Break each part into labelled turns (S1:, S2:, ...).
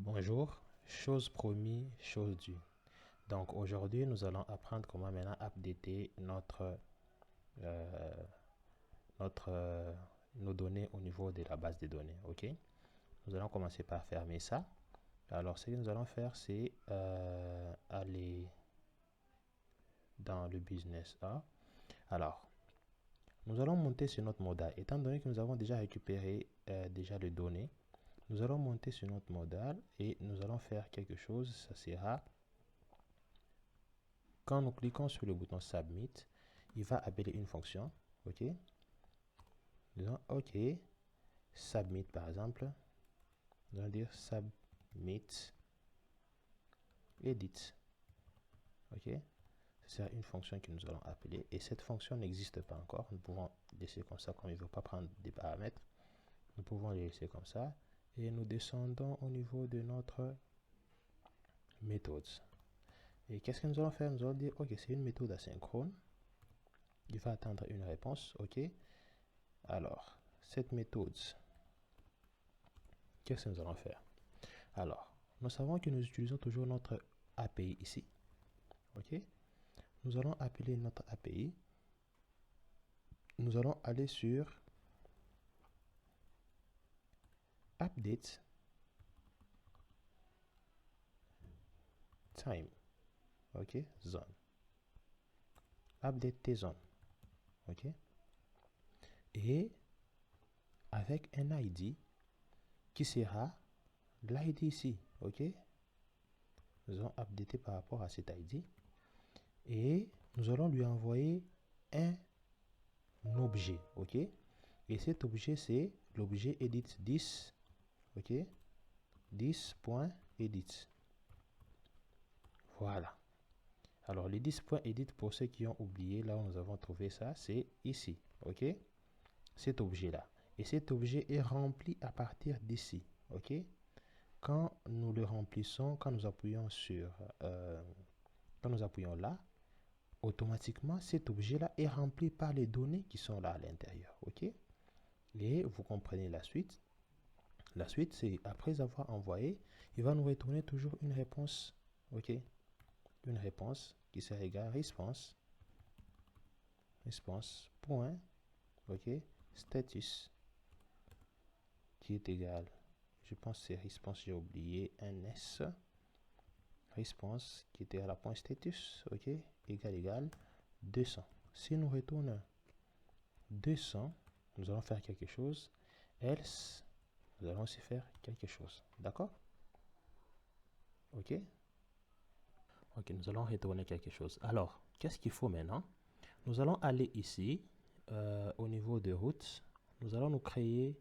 S1: Bonjour, chose promis, chose due. Donc aujourd'hui, nous allons apprendre comment maintenant updater euh, nos données au niveau de la base de données. Ok, nous allons commencer par fermer ça. Alors ce que nous allons faire, c'est aller dans le business A. Alors, nous allons monter sur notre modal. Étant donné que nous avons déjà récupéré déjà les données, nous allons monter sur notre modal et nous allons faire quelque chose. Ça sera quand nous cliquons sur le bouton Submit, il va appeler une fonction. OK. Disons OK. Submit par exemple. Nous allons dire Submit Edit. OK. C'est une fonction que nous allons appeler. Et cette fonction n'existe pas encore. Nous pouvons laisser comme ça, comme il ne veut pas prendre des paramètres. Nous pouvons les laisser comme ça. Et nous descendons au niveau de notre méthode. Et qu'est-ce que nous allons faire? Nous allons dire, OK, c'est une méthode asynchrone. Il va attendre une réponse. OK. Alors, cette méthode, qu'est-ce que nous allons faire? Alors, nous savons que nous utilisons toujours notre API ici. OK. Nous allons appeler notre API. Nous allons aller sur Update Time. OK. Zone. Update tes zones. OK. Et avec un ID qui sera l'ID ici. OK. Nous allons updater par rapport à cet ID. Et nous allons lui envoyer un objet. OK. Et cet objet, c'est l'objet edit 10. OK. 10.edit. Voilà. Alors, les 10.edit, pour ceux qui ont oublié, là où nous avons trouvé ça, c'est ici. OK. Cet objet-là. Et cet objet est rempli à partir d'ici. OK. Quand nous le remplissons, quand nous appuyons là, automatiquement, cet objet-là est rempli par les données qui sont là à l'intérieur. OK. Et vous comprenez la suite. La suite, c'est après avoir envoyé, il va nous retourner toujours une réponse. OK. Une réponse qui sera égale response. Response point. OK. Status qui est égal. Je pense que c'est response, j'ai oublié un S. Response qui était à la point status. OK. Égal 200. Si nous retournons 200, nous allons faire quelque chose. Else, nous allons aussi faire quelque chose. D'accord? OK? OK, nous allons retourner quelque chose. Alors, qu'est-ce qu'il faut maintenant? Nous allons aller ici, au niveau de route. Nous allons nous créer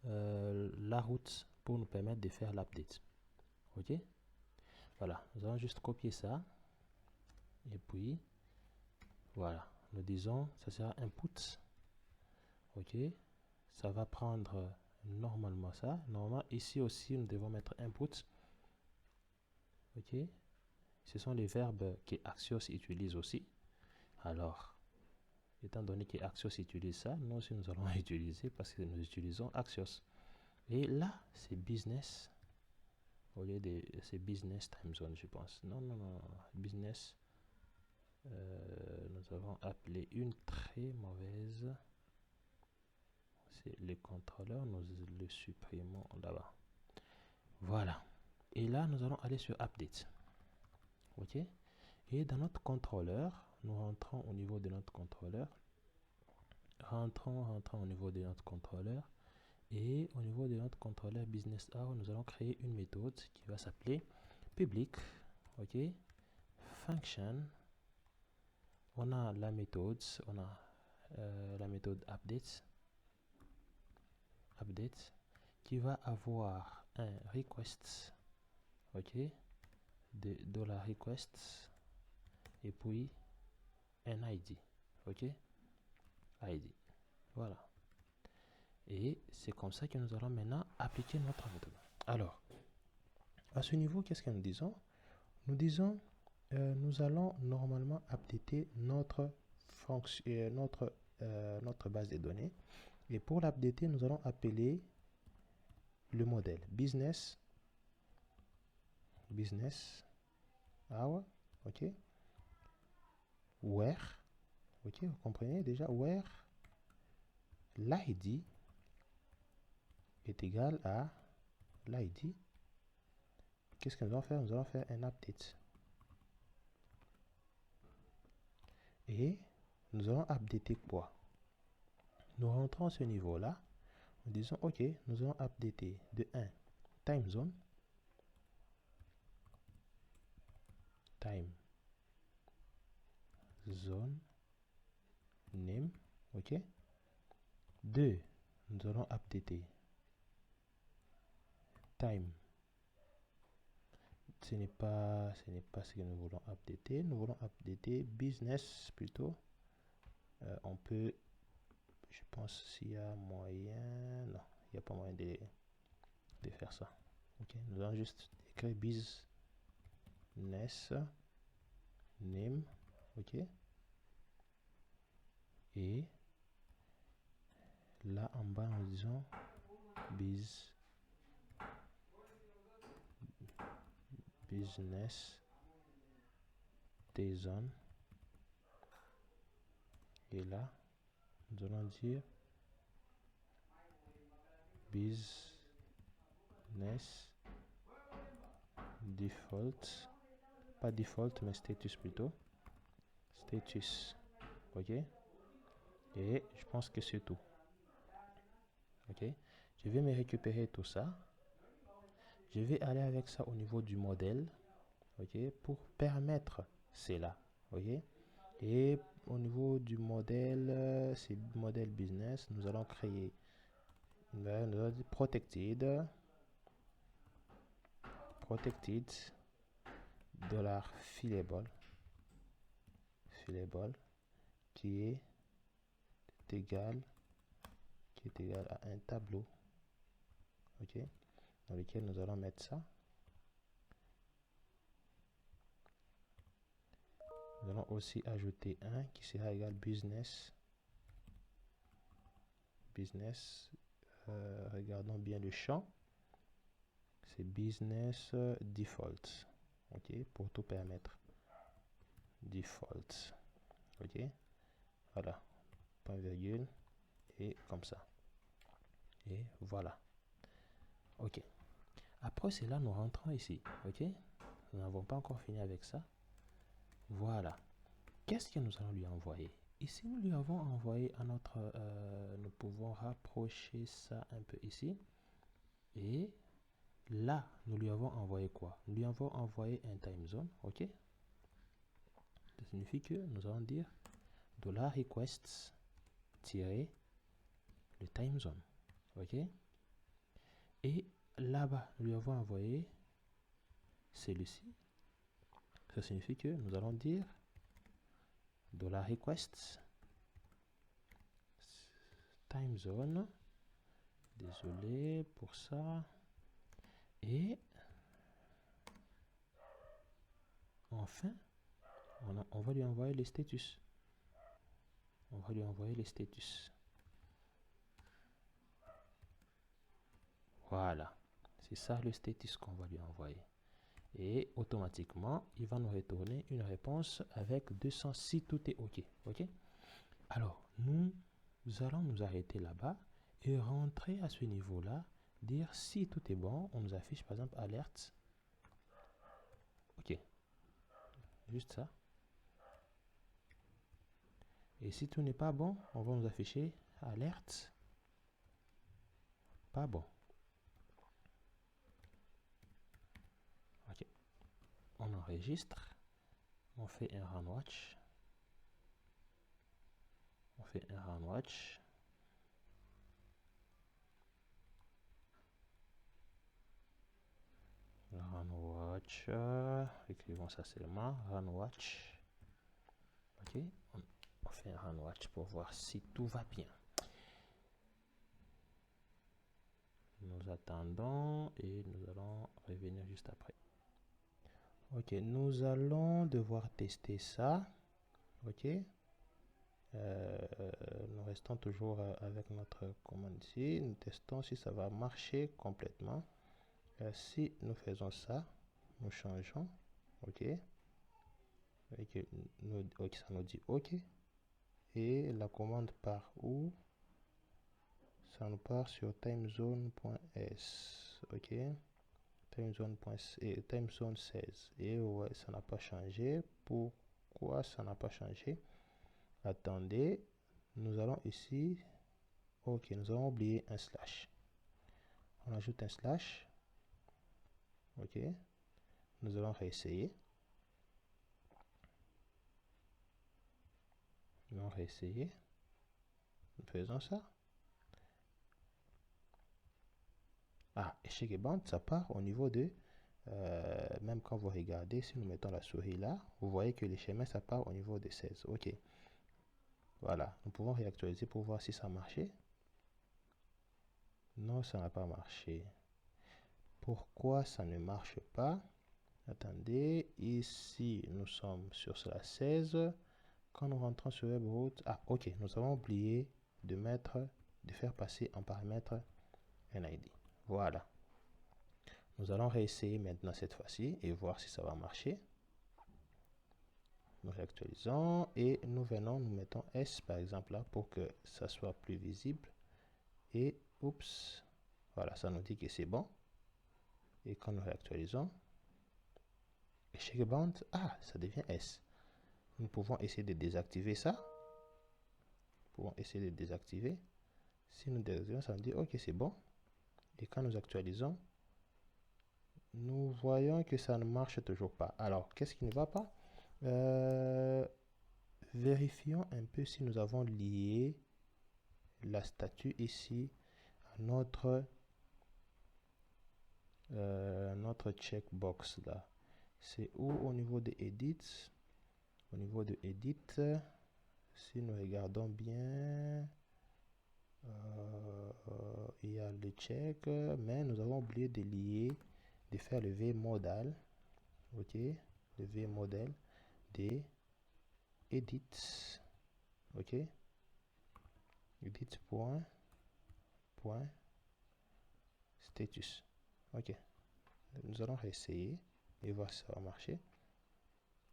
S1: la route pour nous permettre de faire l'update. OK? Voilà, nous allons juste copier ça. Et puis, voilà. Nous disons, ça sera input. OK? Ça va prendre normalement ça. Normalement, ici aussi, nous devons mettre input. OK? Ce sont les verbes que Axios utilise aussi. Alors, étant donné que Axios utilise ça, nous aussi nous allons utiliser parce que nous utilisons Axios. Et là, c'est business. Au lieu de c'est business time zone, je pense. Non. Business. Nous avons appelé une très mauvaise. C'est le contrôleur. Nous le supprimons là-bas. Voilà. Et là, nous allons aller sur Update. OK. Et dans notre contrôleur, nous rentrons au niveau de notre contrôleur. Rentrons au niveau de notre contrôleur. Et au niveau de notre contrôleur Business Hour, nous allons créer une méthode qui va s'appeler public. OK. Function. On a la méthode. On a la méthode update. Update qui va avoir un request. OK. De $request. Et puis un ID. OK. ID. Voilà. Et c'est comme ça que nous allons maintenant appliquer notre méthode. Alors, à ce niveau, qu'est-ce que nous disons? Nous disons, nous allons normalement updater notre base de données. Et pour l'updater, nous allons appeler le modèle business business hour, ok, where, ok, vous comprenez déjà, where l'ID est égal à l'ID. Qu'est-ce que nous allons faire? Nous allons faire un update. Et nous allons updater quoi? Nous rentrons à ce niveau-là en disant, ok, nous allons updater de 1, time zone, name, ok. 2, nous allons updater time. Ce n'est pas ce que nous voulons updater. Nous voulons updater business plutôt. On peut, je pense s'il y a moyen, non, il n'y a pas moyen de faire ça. Ok, nous allons juste écrire business name, ok. Et là en bas nous disons business zone. Et là nous allons dire business default, pas default mais status plutôt, status, ok. Et je pense que c'est tout, ok. Je vais me récupérer tout ça, je vais aller avec ça au niveau du modèle, ok, pour permettre cela, ok. Et au niveau du modèle, c'est modèle business, nous allons créer protected $fillable qui est égal à un tableau, ok, dans lequel nous allons mettre ça. Nous allons aussi ajouter un qui sera égal business. Regardons bien le champ. C'est business default. Ok, pour tout permettre. Default. Ok, voilà. Point virgule. Et comme ça. Et voilà. Ok. Après cela, nous rentrons ici. Ok, nous n'avons pas encore fini avec ça. Voilà. Qu'est-ce que nous allons lui envoyer? Ici, nous lui avons envoyé à notre... nous pouvons rapprocher ça un peu ici. Et là, nous lui avons envoyé quoi? Nous lui avons envoyé un time zone, ok? Ça signifie que nous allons dire $requests le time zone, ok? Et là-bas, nous lui avons envoyé celui-ci. Ça signifie que nous allons dire $requests time zone. Désolé pour ça. Et enfin, on va lui envoyer les status. Voilà. C'est ça le status qu'on va lui envoyer. Et automatiquement, il va nous retourner une réponse avec 200 si tout est OK. OK? Alors, nous allons nous arrêter là-bas et rentrer à ce niveau-là, dire si tout est bon. On nous affiche par exemple alerte. OK. Juste ça. Et si tout n'est pas bon, on va nous afficher alerte. Pas bon. OK. On enregistre. On fait un run watch. Écrivons ça seulement, run watch. Ok, on fait un run watch pour voir si tout va bien. Nous attendons et nous allons revenir juste après. Ok, nous allons devoir tester ça. Ok, nous restons toujours avec notre commande ici. Nous testons si ça va marcher complètement. Si nous faisons ça, nous changeons, ok, et que ok, ça nous dit ok, et la commande part où? Ça nous part sur timezone.s, ok, timezone 16, et ouais, ça n'a pas changé. Pourquoi ça n'a pas changé? Attendez, nous allons ici, ok, nous avons oublié un slash. On ajoute un slash, ok, nous allons réessayer. Nous allons réessayer. Faisons ça. Ah, échec et bande, ça part au niveau de... même quand vous regardez, si nous mettons la souris là, vous voyez que les schémas, ça part au niveau de 16. Ok. Voilà. Nous pouvons réactualiser pour voir si ça a marché. Non, ça n'a pas marché. Pourquoi ça ne marche pas? Attendez. Ici, nous sommes sur la 16. Quand nous rentrons sur WebRoot... Ah, ok. Nous avons oublié de faire passer en paramètre un ID. Voilà. Nous allons réessayer maintenant cette fois-ci et voir si ça va marcher. Nous réactualisons et nous venons, nous mettons S par exemple là pour que ça soit plus visible. Et oups, voilà, ça nous dit que c'est bon. Et quand nous réactualisons, échec bande, ah, ça devient S. Nous pouvons essayer de désactiver ça. Nous pouvons essayer de désactiver. Si nous désactivons, ça nous dit ok, c'est bon. Et quand nous actualisons, nous voyons que ça ne marche toujours pas. Alors, qu'est-ce qui ne va pas? Vérifions un peu si nous avons lié la statue ici à notre checkbox là. C'est où? Au niveau de Edit. Au niveau de Edit, si nous regardons bien, il y a le check, mais nous avons oublié de lier, de faire le vmodal, ok, le vmodal des edit, ok, edit point status, ok. Nous allons réessayer et voir si ça va marcher.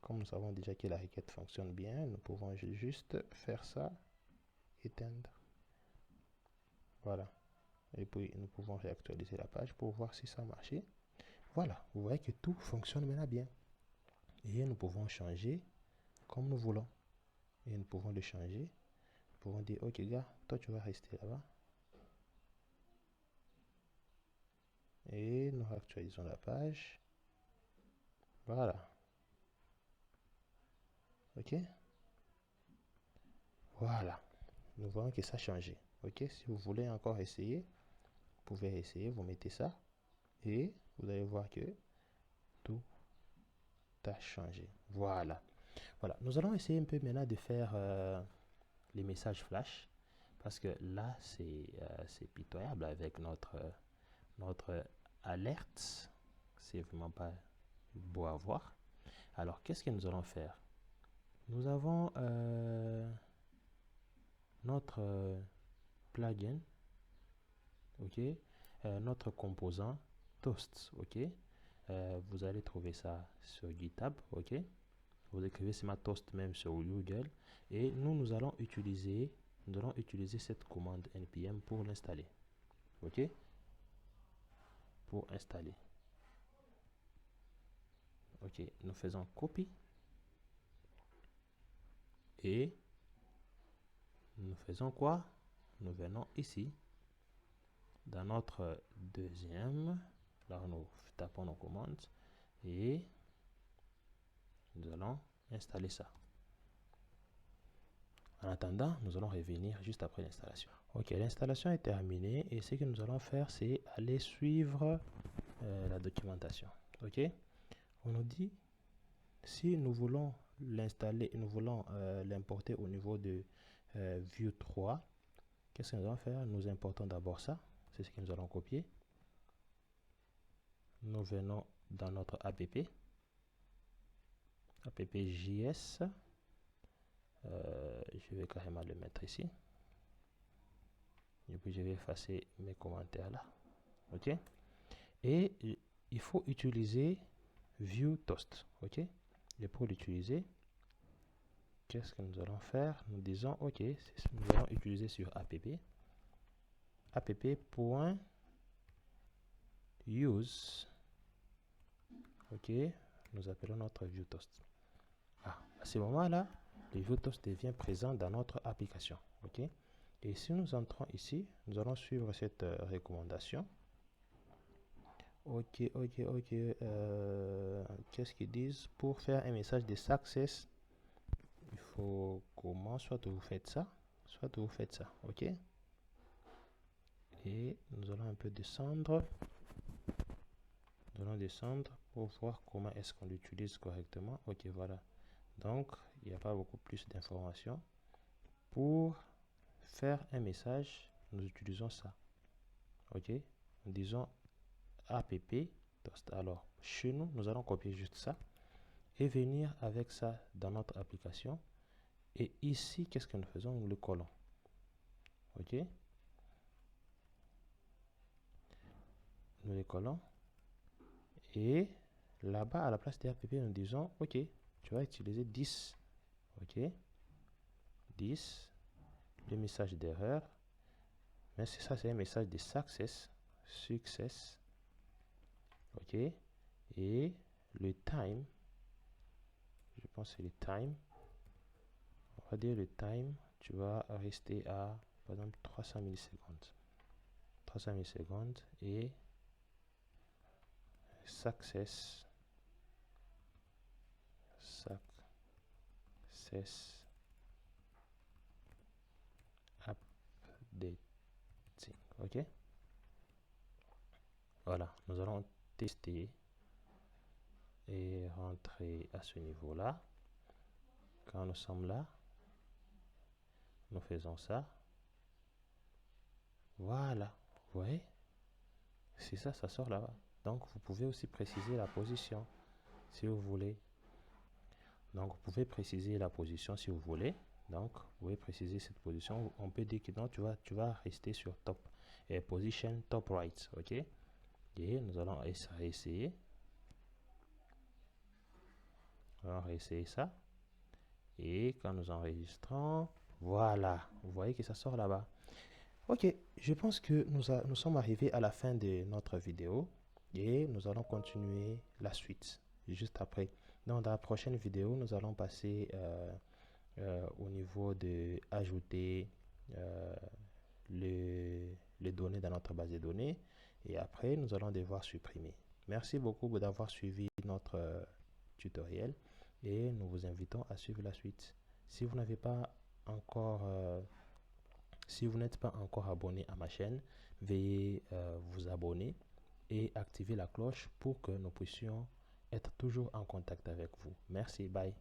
S1: Comme nous savons déjà que la requête fonctionne bien, nous pouvons juste faire ça, éteindre. Voilà. Et puis nous pouvons réactualiser la page pour voir si ça a marché. Voilà, vous voyez que tout fonctionne maintenant bien. Et nous pouvons changer comme nous voulons. Et nous pouvons le changer. Nous pouvons dire, ok gars, toi tu vas rester là-bas. Et nous réactualisons la page. Voilà. Ok. Voilà. Nous voyons que ça a changé. Ok. Si vous voulez encore essayer, vous pouvez essayer. Vous mettez ça. Et vous allez voir que tout a changé. Voilà. Voilà. Nous allons essayer un peu maintenant de faire les messages flash. Parce que là, c'est pitoyable avec notre alerte. C'est vraiment pas beau à voir. Alors, qu'est-ce que nous allons faire? Nous avons notre plugin, ok, notre composant Toast, ok. Vous allez trouver ça sur GitHub, ok. Vous écrivez c'est ma Toast même sur Google et nous allons utiliser cette commande npm pour l'installer, ok, pour installer. Ok, nous faisons copie et nous faisons quoi? Nous venons ici dans notre deuxième, là nous tapons nos commandes et nous allons installer ça. En attendant, nous allons revenir juste après l'installation. Ok, l'installation est terminée et ce que nous allons faire, c'est aller suivre la documentation. Ok, on nous dit si nous voulons l'installer, nous voulons l'importer au niveau de Vue 3. Qu'est-ce que nous allons faire? Nous importons d'abord ça. C'est ce que nous allons copier. Nous venons dans notre app.js. Je vais carrément le mettre ici. Et puis je vais effacer mes commentaires là. Ok. Et il faut utiliser view toast. OK? Et pour l'utiliser, qu'est-ce que nous allons faire? Nous disons, OK, nous allons utiliser sur app.use. OK, nous appelons notre view toast. À ce moment-là, le view toast devient présent dans notre application. OK? Et si nous entrons ici, nous allons suivre cette recommandation. OK. Qu'est-ce qu'ils disent? Pour faire un message de success, il faut comment? Soit vous faites ça, soit vous faites ça. OK? Et nous allons un peu descendre. Nous allons descendre pour voir comment est-ce qu'on l'utilise correctement. OK, voilà. Donc, il n'y a pas beaucoup plus d'informations. Pour faire un message, nous utilisons ça. OK? Nous disons app toast. Alors, chez nous, nous allons copier juste ça et venir avec ça dans notre application. Et ici, qu'est-ce que nous faisons? Nous le collons. OK? Nous le collons. Et là-bas, à la place de app, nous disons, OK, tu vas utiliser 10. OK? 10. Le message d'erreur. Mais c'est ça, c'est un message de success. OK? Et le time, je pense que c'est le time. On va dire le time, tu vas rester à, par exemple, 300 millisecondes. 300 millisecondes et success updating. OK? Voilà, nous allons tester et rentrer à ce niveau-là. Quand nous sommes là, nous faisons ça. Voilà, vous voyez? C'est ça, ça sort là-bas. Donc, vous pouvez aussi préciser la position si vous voulez. Donc, vous pouvez préciser la position si vous voulez. Donc, vous pouvez préciser cette position. On peut dire que non, tu vas rester sur top. Et position top right. OK? Et nous allons réessayer. On va réessayer ça. Et quand nous enregistrons, voilà. Vous voyez que ça sort là-bas. OK. Je pense que nous sommes arrivés à la fin de notre vidéo. Et nous allons continuer la suite juste après. Dans la prochaine vidéo, nous allons passer au niveau de ajouter les données dans notre base de données. Et après, nous allons devoir supprimer. Merci beaucoup d'avoir suivi notre tutoriel et nous vous invitons à suivre la suite. Si vous n'avez pas encore, si vous n'êtes pas encore abonné à ma chaîne, veuillez vous abonner et activer la cloche pour que nous puissions être toujours en contact avec vous. Merci, bye.